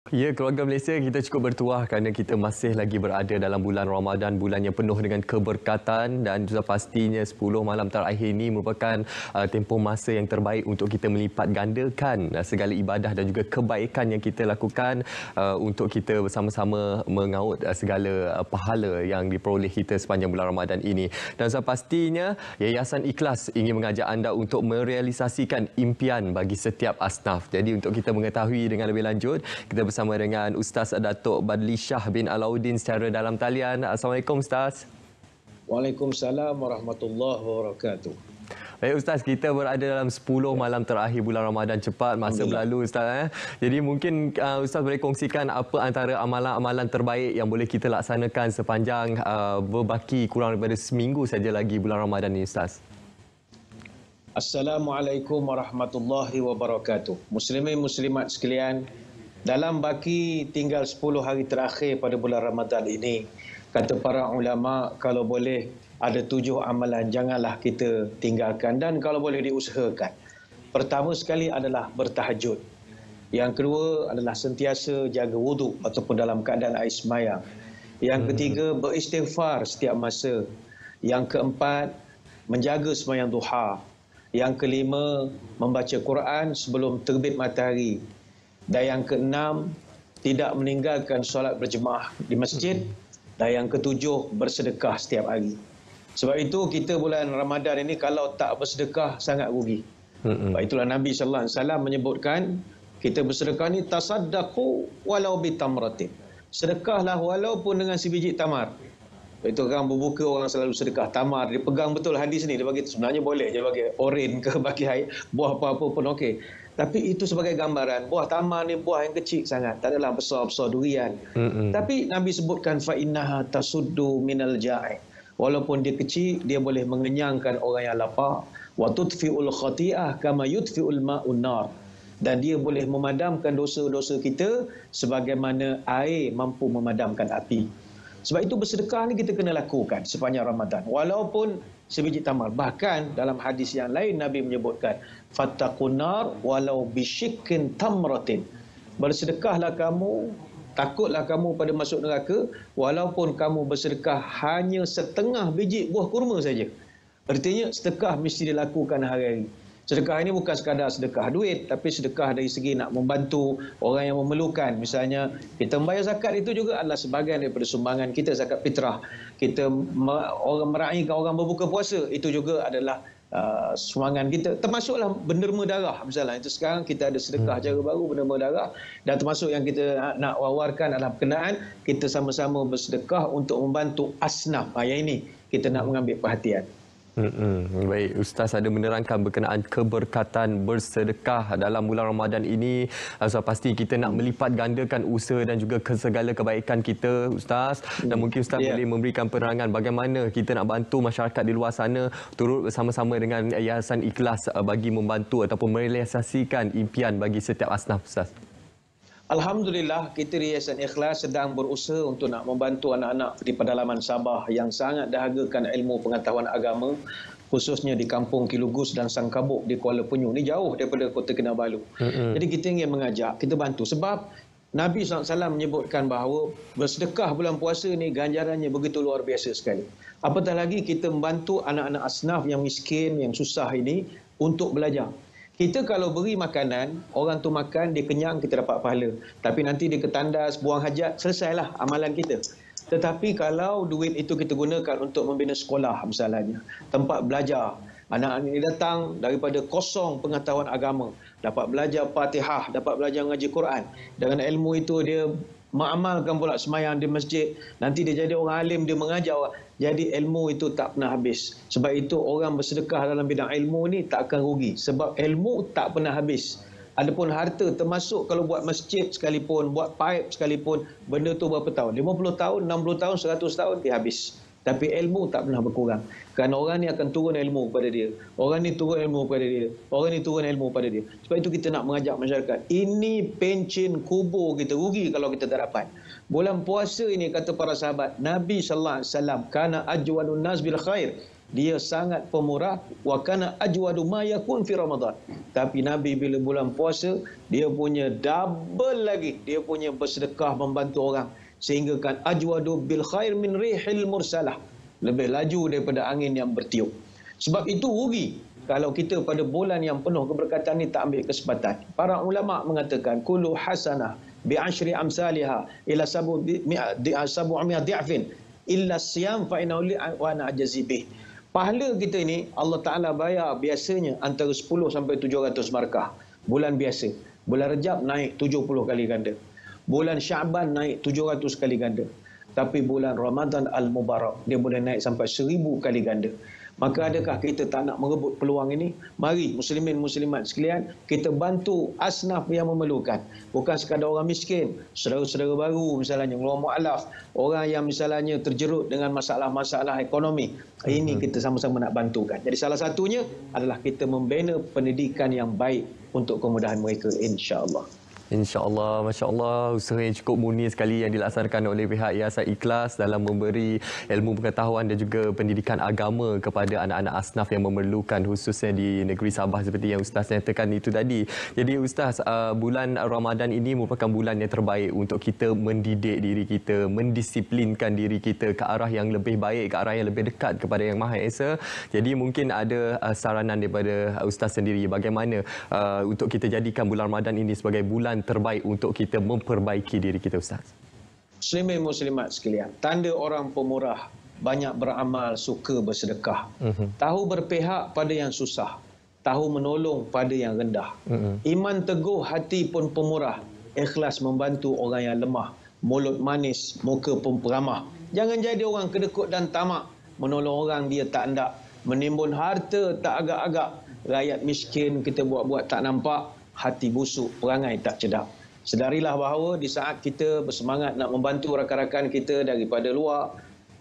Ya, keluarga Malaysia kita cukup bertuah kerana kita masih lagi berada dalam bulan Ramadan, bulan yang penuh dengan keberkatan dan sudah pastinya 10 malam terakhir ini merupakan tempoh masa yang terbaik untuk kita melipat gandakan segala ibadah dan juga kebaikan yang kita lakukan untuk kita bersama-sama mengaut segala pahala yang diperoleh kita sepanjang bulan Ramadan ini. Dan sudah pastinya Yayasan Ikhlas ingin mengajak anda untuk merealisasikan impian bagi setiap asnaf. Jadi untuk kita mengetahui dengan lebih lanjut, kita bersama dengan Ustaz Datuk Badli Shah bin Alauddin secara dalam talian. Assalamualaikum Ustaz. Waalaikumsalam warahmatullahi wabarakatuh. Baik Ustaz, kita berada dalam 10 malam terakhir bulan Ramadan. Cepat masa berlalu Ustaz. Jadi mungkin Ustaz boleh kongsikan apa antara amalan-amalan terbaik yang boleh kita laksanakan sepanjang berbaki kurang daripada seminggu saja lagi bulan Ramadan ini Ustaz. Assalamualaikum warahmatullahi wabarakatuh. Muslimin muslimat sekalian, dalam baki tinggal 10 hari terakhir pada bulan Ramadan ini, kata para ulama, kalau boleh ada 7 amalan janganlah kita tinggalkan dan kalau boleh diusahakan. Pertama sekali adalah bertahajud. Yang kedua adalah sentiasa jaga wuduk ataupun dalam keadaan air sembahyang. Yang ketiga beristighfar setiap masa. Yang keempat menjaga sembahyang duha. Yang kelima membaca Quran sebelum terbit matahari. Dan yang keenam, tidak meninggalkan solat berjemaah di masjid. Dan yang ketujuh, bersedekah setiap hari. Sebab itu kita bulan Ramadan ini kalau tak bersedekah sangat rugi. Sebab itulah Nabi SAW menyebutkan, kita bersedekah ni tasaddaqu walau bitamratin. Sedekahlah walaupun dengan sebiji tamar. Itu orang berbuka, orang selalu sedekah tamar. Dia pegang betul hadis ni. Dia bagi sebenarnya boleh je bagi oren ke bagi buah apa-apa pun okey. Tapi itu sebagai gambaran. Buah tamar ni buah yang kecil sangat. Tak adalah besar-besar durian. Tapi Nabi sebutkan fa innaha tasuddu minal ja'i. Walaupun dia kecil, dia boleh mengenyangkan orang yang lapar. Wa tudfi'ul khati'ah kama yudfi'ul ma'un nar. Dan dia boleh memadamkan dosa-dosa kita sebagaimana air mampu memadamkan api. Sebab itu bersedekah ni kita kena lakukan sepanjang Ramadan. Walaupun sebiji tamar. Bahkan dalam hadis yang lain Nabi menyebutkan fattaqun nar walau bisyikkin tamratin. Bersedekahlah kamu, takutlah kamu pada masuk neraka walaupun kamu bersedekah hanya setengah biji buah kurma saja. Artinya sedekah mesti dilakukan hari-hari. Sedekah ini bukan sekadar sedekah duit, tapi sedekah dari segi nak membantu orang yang memerlukan. Misalnya, kita membayar zakat itu juga adalah sebahagian daripada sumbangan kita, zakat fitrah. Kita meraihkan orang berbuka puasa, itu juga adalah sumbangan kita. Termasuklah benderma darah. Misalnya, itu sekarang kita ada sedekah cara baru, benderma darah. Dan termasuk yang kita nak wawarkan adalah berkenaan, kita sama-sama bersedekah untuk membantu asnaf. Yang ini kita nak mengambil perhatian. Baik, Ustaz ada menerangkan berkenaan keberkatan bersedekah dalam bulan Ramadan ini. So, pasti kita nak melipat gandakan usaha dan juga segala kebaikan kita, Ustaz. Dan mungkin Ustaz boleh memberikan penerangan bagaimana kita nak bantu masyarakat di luar sana turut bersama-sama dengan Yayasan Ikhlas bagi membantu ataupun merealisasikan impian bagi setiap asnaf, Ustaz. Alhamdulillah, kita di Yayasan Ikhlas sedang berusaha untuk nak membantu anak-anak di pedalaman Sabah yang sangat dahagakan ilmu pengetahuan agama, khususnya di Kampung Kilugus dan Sangkabuk di Kuala Penyu. Ini jauh daripada Kota Kinabalu. Jadi kita ingin mengajak, kita bantu. Sebab Nabi SAW menyebutkan bahawa bersedekah bulan puasa ni ganjarannya begitu luar biasa sekali. Apatah lagi kita membantu anak-anak asnaf yang miskin, yang susah ini untuk belajar. Kita kalau beri makanan, orang tu makan, dia kenyang, kita dapat pahala. Tapi nanti dia ketandas, buang hajat, selesailah amalan kita. Tetapi kalau duit itu kita gunakan untuk membina sekolah misalnya, tempat belajar, anak-anak ini datang daripada kosong pengetahuan agama, dapat belajar Fatihah, dapat belajar ngaji Quran. Dengan ilmu itu dia mengamalkan pula sembahyang di masjid. Nanti dia jadi orang alim, dia mengajar orang. Jadi ilmu itu tak pernah habis. Sebab itu orang bersedekah dalam bidang ilmu ni tak akan rugi. Sebab ilmu tak pernah habis. Adapun harta termasuk kalau buat masjid sekalipun, buat pipe sekalipun, benda tu berapa tahun? 50 tahun, 60 tahun, 100 tahun dia habis. Tapi ilmu tak pernah berkurang. Kerana orang ni akan turun ilmu kepada dia. Orang ni turun ilmu kepada dia. Orang ni turun ilmu kepada dia. Sebab itu kita nak mengajak masyarakat. Ini pencen kubur kita. Rugi kalau kita tak dapat. Bulan puasa ini kata para sahabat, Nabi SAW, kana ajwadun nas bil khair. dia sangat pemurah. Wa kana ajwadu ma yakun fi Ramadan. Tapi Nabi bila bulan puasa, dia punya double lagi. Dia punya bersedekah membantu orang. Sehingga kan ajwadu bil khair min rihil mursalah. Lebih laju daripada angin yang bertiup. Sebab itu rugi kalau kita pada bulan yang penuh keberkatan ni tak ambil kesempatan. Para ulama mengatakan kullu hasanah bi ashri amsalha ila 700 di'afin illa siyam fa innahu li wa ana ajazi bih. Pahala kita ini Allah Taala bayar biasanya antara 10 sampai 700 markah. Bulan biasa. Bulan Rejab naik 70 kali ganda. Bulan Syaban naik 700 kali ganda. Tapi bulan Ramadan Al-Mubarak dia boleh naik sampai 1000 kali ganda. Maka adakah kita tak nak merebut peluang ini? Mari muslimin muslimat sekalian, kita bantu asnaf yang memerlukan. Bukan sekadar orang miskin, saudara-saudara baru misalnya, orang mu'alaf, orang yang misalnya terjerut dengan masalah-masalah ekonomi. Ini kita sama-sama nak bantukan. Jadi salah satunya adalah kita membina pendidikan yang baik untuk kemudahan mereka, insya-Allah. InsyaAllah, Masya Allah, usaha yang cukup murni sekali yang dilaksanakan oleh pihak Yayasan Ikhlas dalam memberi ilmu pengetahuan dan juga pendidikan agama kepada anak-anak asnaf yang memerlukan, khususnya di negeri Sabah seperti yang Ustaz nyatakan itu tadi. Jadi Ustaz, bulan Ramadan ini merupakan bulan yang terbaik untuk kita mendidik diri kita, mendisiplinkan diri kita ke arah yang lebih baik, ke arah yang lebih dekat kepada Yang Maha Esa. Jadi mungkin ada saranan daripada Ustaz sendiri bagaimana untuk kita jadikan bulan Ramadan ini sebagai bulan terbaik untuk kita memperbaiki diri kita, Ustaz. Muslimin muslimat sekalian, tanda orang pemurah banyak beramal, suka bersedekah. Tahu berpihak pada yang susah, tahu menolong pada yang rendah. Iman teguh, hati pun pemurah, ikhlas membantu orang yang lemah, mulut manis, muka pun peramah. Jangan jadi orang kedekut dan tamak, menolong orang dia tak hendak, menimbun harta tak agak-agak, rakyat miskin kita buat-buat tak nampak, hati busuk, perangai tak cedap. Sedarilah bahawa di saat kita bersemangat nak membantu rakan-rakan kita daripada luar,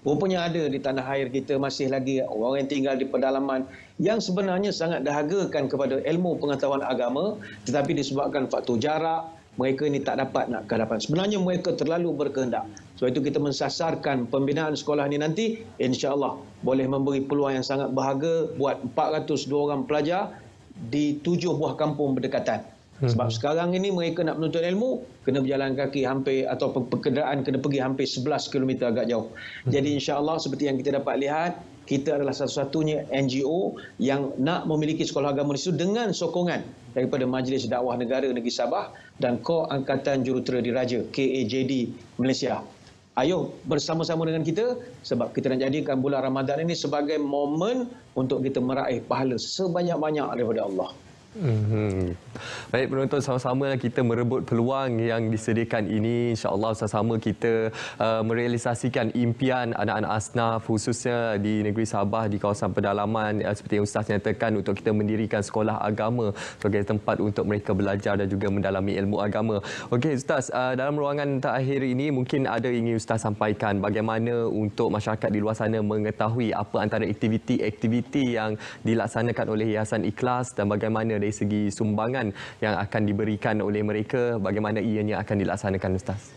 rupanya ada di tanah air kita masih lagi orang yang tinggal di pedalaman yang sebenarnya sangat dahagakan kepada ilmu pengetahuan agama, tetapi disebabkan faktor jarak, mereka ini tak dapat nak ke hadapan. Sebenarnya mereka terlalu berkehendak. Sebab itu kita mensasarkan pembinaan sekolah ini nanti, insya-Allah boleh memberi peluang yang sangat berharga buat 402 orang pelajar di 7 buah kampung berdekatan. Sebab sekarang ini mereka nak menuntut ilmu, kena berjalan kaki hampir, atau kenderaan kena pergi hampir 11 km agak jauh. Jadi insya-Allah seperti yang kita dapat lihat, kita adalah satu-satunya NGO yang nak memiliki sekolah agama di situ dengan sokongan daripada Majlis Dakwah Negara Negeri Sabah dan Kor Angkatan Jurutera Diraja KAJD Malaysia. Ayo bersama-sama dengan kita, sebab kita nak jadikan bulan Ramadan ini sebagai momen untuk kita meraih pahala sebanyak-banyak daripada Allah. Baik penonton, sama-sama kita merebut peluang yang disediakan ini. InsyaAllah sama-sama kita merealisasikan impian anak-anak asnaf khususnya di negeri Sabah, di kawasan pedalaman, seperti yang Ustaz nyatakan, untuk kita mendirikan sekolah agama sebagai tempat untuk mereka belajar dan juga mendalami ilmu agama. Okey Ustaz, dalam ruangan terakhir ini mungkin ada ingin Ustaz sampaikan bagaimana untuk masyarakat di luar sana mengetahui apa antara aktiviti-aktiviti yang dilaksanakan oleh Yayasan Ikhlas dan bagaimana dari segi sumbangan yang akan diberikan oleh mereka, bagaimana ianya akan dilaksanakan, Ustaz?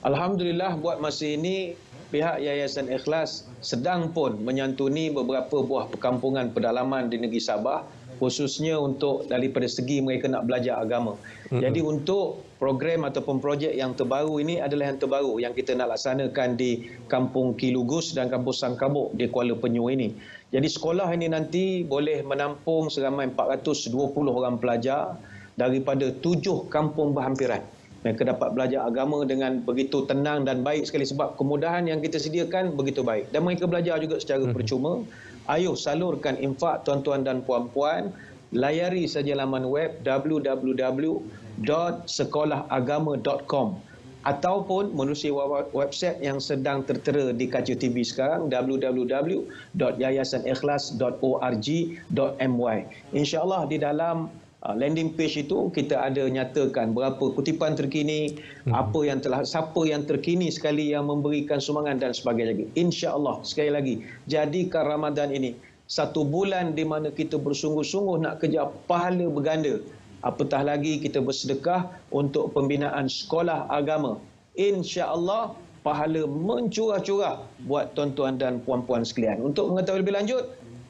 Alhamdulillah, buat masa ini pihak Yayasan Ikhlas sedang pun menyantuni beberapa buah perkampungan pedalaman di negeri Sabah, khususnya untuk daripada segi mereka nak belajar agama. Jadi untuk program ataupun projek yang terbaru ini adalah yang terbaru yang kita nak laksanakan di Kampung Kilugus dan Kampung Sangkabuk di Kuala Penyu ini. Jadi sekolah ini nanti boleh menampung seramai 420 orang pelajar daripada 7 kampung berhampiran. Mereka dapat belajar agama dengan begitu tenang dan baik sekali sebab kemudahan yang kita sediakan begitu baik. Dan mereka belajar juga secara percuma. Ayo salurkan infak tuan-tuan dan puan-puan. Layari saja laman web www.sekolahagama.com ataupun menerusi website yang sedang tertera di kaca TV sekarang, www.yayasanikhlas.org.my. InsyaAllah di dalam landing page itu kita ada nyatakan berapa kutipan terkini, siapa yang terkini sekali yang memberikan sumbangan dan sebagainya. InsyaAllah sekali lagi jadikan Ramadan ini satu bulan di mana kita bersungguh-sungguh nak kejar pahala berganda. Apatah lagi kita bersedekah untuk pembinaan sekolah agama. InsyaAllah pahala mencurah-curah buat tuan-tuan dan puan-puan sekalian. Untuk mengetahui lebih lanjut,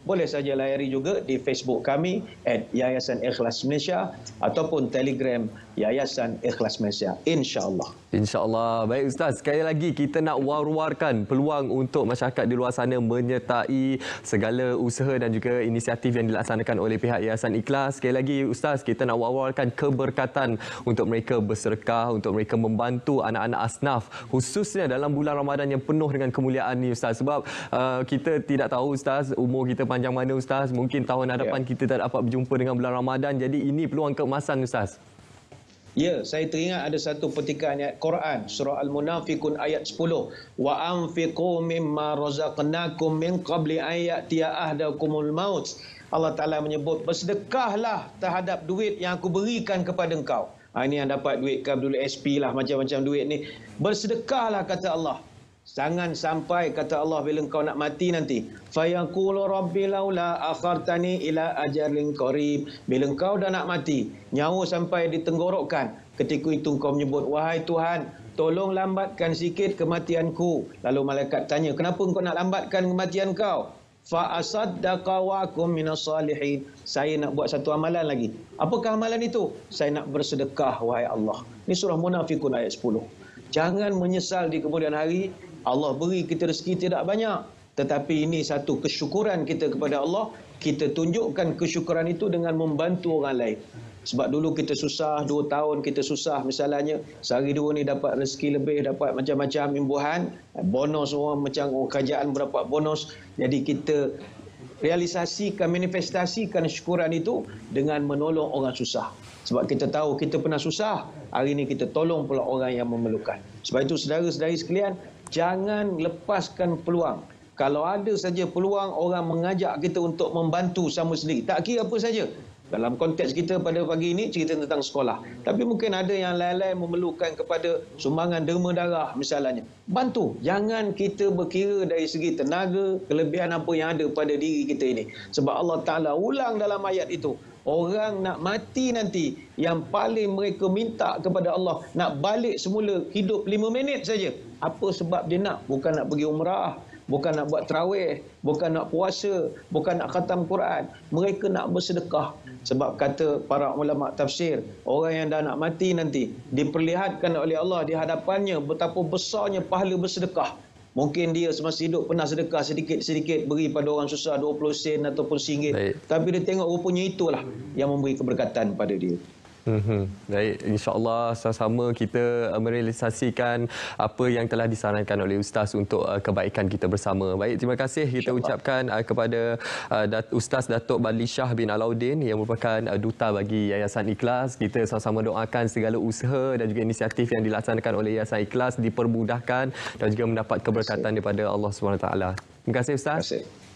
boleh saja layari juga di Facebook kami @Yayasan Ikhlas Malaysia ataupun Telegram Yayasan Ikhlas Malaysia. InsyaAllah. InsyaAllah. Baik Ustaz, sekali lagi kita nak war-warkan peluang untuk masyarakat di luar sana menyertai segala usaha dan juga inisiatif yang dilaksanakan oleh pihak Yayasan Ikhlas. Sekali lagi Ustaz, kita nak war-warkan keberkatan untuk mereka bersedekah, untuk mereka membantu anak-anak asnaf, khususnya dalam bulan Ramadan yang penuh dengan kemuliaan ni Ustaz. Sebab kita tidak tahu Ustaz, umur kita panjang mana Ustaz, mungkin tahun hadapan kita tak dapat berjumpa dengan bulan Ramadan. Jadi ini peluang keemasan Ustaz. Ya, saya teringat ada satu petikan ayat Quran, surah Al-Munafiqun ayat 10. Wa anfiqu mimma razaqnakum min qabli an ya'tiya ahdakumul maut. Allah Ta'ala menyebut, bersedekahlah terhadap duit yang aku berikan kepada engkau. Ini yang dapat duit ke Abdul SP lah, macam-macam duit ni. Bersedekahlah kata Allah. Jangan sampai kata Allah bila engkau nak mati nanti, fayaqulu rabbi laula akhartani ila ajalin qarib. Bila engkau dah nak mati, nyawa sampai ditenggorokkan, ketika itu engkau menyebut, wahai Tuhan, tolong lambatkan sikit kematianku. Lalu malaikat tanya, kenapa engkau nak lambatkan kematian kau? Fa asaddaqa wa akum minas salihin. Saya nak buat satu amalan lagi. Apakah amalan itu? Saya nak bersedekah wahai Allah. Ini surah Munafiqun ayat 10. Jangan menyesal di kemudian hari. Allah beri kita rezeki tidak banyak, tetapi ini satu kesyukuran kita kepada Allah. Kita tunjukkan kesyukuran itu dengan membantu orang lain. Sebab dulu kita susah, 2 tahun kita susah misalnya, sehari 2 ni dapat rezeki lebih, dapat macam-macam imbuhan, bonus orang macam kerajaan berdapat bonus. Jadi kita realisasikan, manifestasikan syukuran itu dengan menolong orang susah. Sebab kita tahu kita pernah susah, hari ini kita tolong pula orang yang memerlukan. Sebab itu saudara-saudari sekalian, jangan lepaskan peluang. Kalau ada saja peluang orang mengajak kita untuk membantu sama sendiri, tak kira apa saja. Dalam konteks kita pada pagi ini cerita tentang sekolah. Tapi mungkin ada yang lain-lain memerlukan kepada sumbangan derma darah misalnya. Bantu. Jangan kita berkira dari segi tenaga, kelebihan apa yang ada pada diri kita ini. Sebab Allah Ta'ala ulang dalam ayat itu. Orang nak mati nanti, yang paling mereka minta kepada Allah, nak balik semula hidup 5 minit saja. Apa sebab dia nak? Bukan nak pergi umrah, bukan nak buat tarawih, bukan nak puasa, bukan nak khatam Quran. Mereka nak bersedekah. Sebab kata para ulama tafsir, orang yang dah nak mati nanti diperlihatkan oleh Allah di hadapannya betapa besarnya pahala bersedekah. Mungkin dia semasa hidup pernah sedekah sedikit-sedikit beri pada orang susah 20 sen ataupun RM1. Tapi dia tengok rupanya itulah yang memberi keberkatan pada dia. Baik, insya-Allah sama-sama kita merealisasikan apa yang telah disarankan oleh Ustaz untuk kebaikan kita bersama. Baik, terima kasih kita ucapkan kepada Ustaz Datuk Badli Shah bin Alauddin yang merupakan duta bagi Yayasan Ikhlas. Kita sama-sama doakan segala usaha dan juga inisiatif yang dilaksanakan oleh Yayasan Ikhlas dipermudahkan dan juga mendapat keberkatan daripada Allah SWT. Terima kasih Ustaz. Terima kasih.